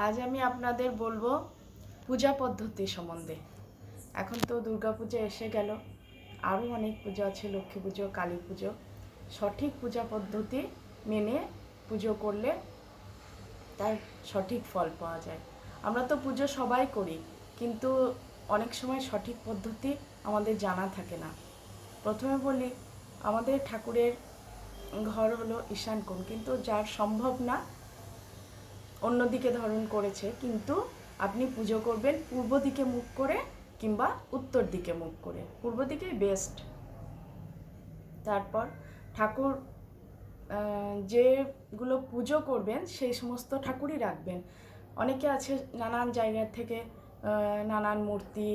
আজ আমি আপনাদের বলবো পূজা পদ্ধতি সম্বন্ধে। এখন তো দুর্গাপূজা এসে গেল, আরও অনেক পুজো আছে, লক্ষ্মী পুজো, কালী পুজো। সঠিক পূজা পদ্ধতি মেনে পুজো করলে তার সঠিক ফল পাওয়া যায়। আমরা তো পুজো সবাই করি, কিন্তু অনেক সময় সঠিক পদ্ধতি আমাদের জানা থাকে না। প্রথমে বলি, আমাদের ঠাকুরের ঘর হলো ঈশান কোণ, কিন্তু যার সম্ভব না অন্যদিকে ধরন করেছে, কিন্তু আপনি পুজো করবেন পূর্ব দিকে মুখ করে কিংবা উত্তর দিকে মুখ করে। পূর্ব দিকেই বেস্ট। তারপর ঠাকুর যেগুলো পুজো করবেন সেই সমস্ত ঠাকুরই রাখবেন। অনেকে আছে নানান জায়গা থেকে নানান মূর্তি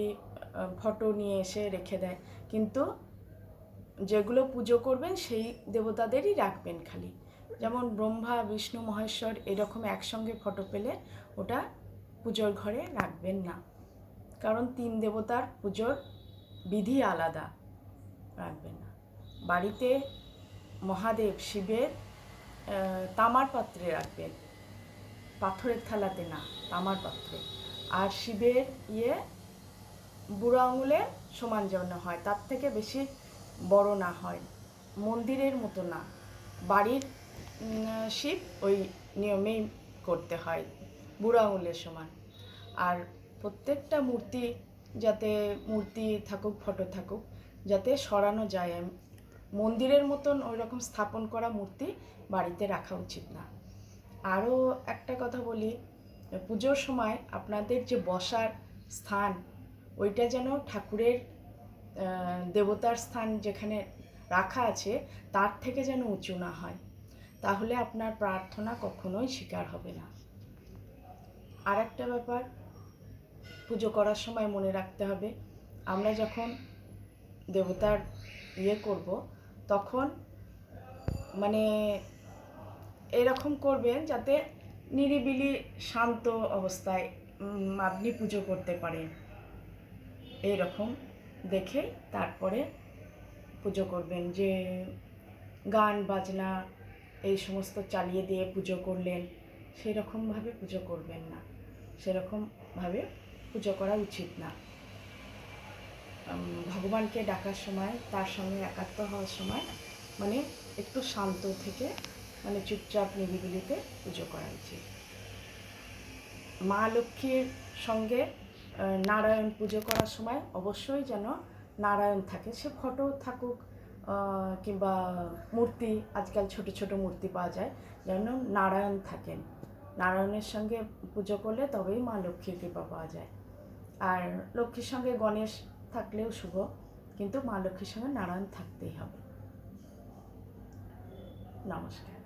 ফটো নিয়ে এসে রেখে দেয়, কিন্তু যেগুলো পুজো করবেন সেই দেবতাদেরই রাখবেন খালি। যেমন ব্রহ্মা, বিষ্ণু, মহেশ্বর এরকম একসঙ্গে ফটো পেলে ওটা পুজোর ঘরে রাখবেন না, কারণ তিন দেবতার পুজোর বিধি আলাদা, রাখবেন না। বাড়িতে মহাদেব শিবের তামার পাত্রে রাখবেন, পাথরের থালাতে না, তামার পাত্রে। আর শিবের বুড়ো আঙুলে সমান যেন হয়, তার থেকে বেশি বড় না হয়, মন্দিরের মতো না। বাড়ির শিব ওই নিয়মেই করতে হয়, বুড়ো আঙুলের সমান। আর প্রত্যেকটা মূর্তি যাতে মূর্তি থাকুক, ফটো থাকুক, যাতে সরানো যায়। মন্দিরের মতন ওই রকম স্থাপন করা মূর্তি বাড়িতে রাখা উচিত না। আরও একটা কথা বলি, পুজোর সময় আপনাদের যে বসার স্থান, ওইটা যেন ঠাকুরের দেবতার স্থান যেখানে রাখা আছে তার থেকে যেন উঁচু না হয়, তাহলে আপনার প্রার্থনা কখনোই স্বীকার হবে না। আর একটা ব্যাপার পুজো করার সময় মনে রাখতে হবে, আমরা যখন দেবতার করব তখন মানে এরকম করবেন যাতে নিরিবিলি শান্ত অবস্থায় আপনি পুজো করতে পারেন। এইরকম দেখে তারপরে পুজো করবেন, যে গান বাজনা এই সমস্ত চালিয়ে দিয়ে পুজো করলেন, সেরকমভাবে পুজো করবেন না, সেরকমভাবে পুজো করা উচিত না। ভগবানকে ডাকার সময়, তার সঙ্গে একাত্ম হওয়ার সময় মানে একটু শান্ত থেকে মানে চুপচাপ নিরিবিলিতে পুজো করা উচিত। মা লক্ষ্মীর সঙ্গে নারায়ণ পুজো করার সময় অবশ্যই যেন নারায়ণ থাকে, সে ফটো থাকুক কিংবা মূর্তি, আজকাল ছোট ছোট মূর্তি পাওয়া যায়, যেন নারায়ণ থাকেন। নারায়ণের সঙ্গে পুজো করলে তবেই মা লক্ষ্মীর কৃপা পাওয়া যায়। আর লক্ষ্মীর সঙ্গে গণেশ থাকলেও শুভ, কিন্তু মা লক্ষ্মীর সঙ্গে নারায়ণ থাকতেই হবে। নমস্কার।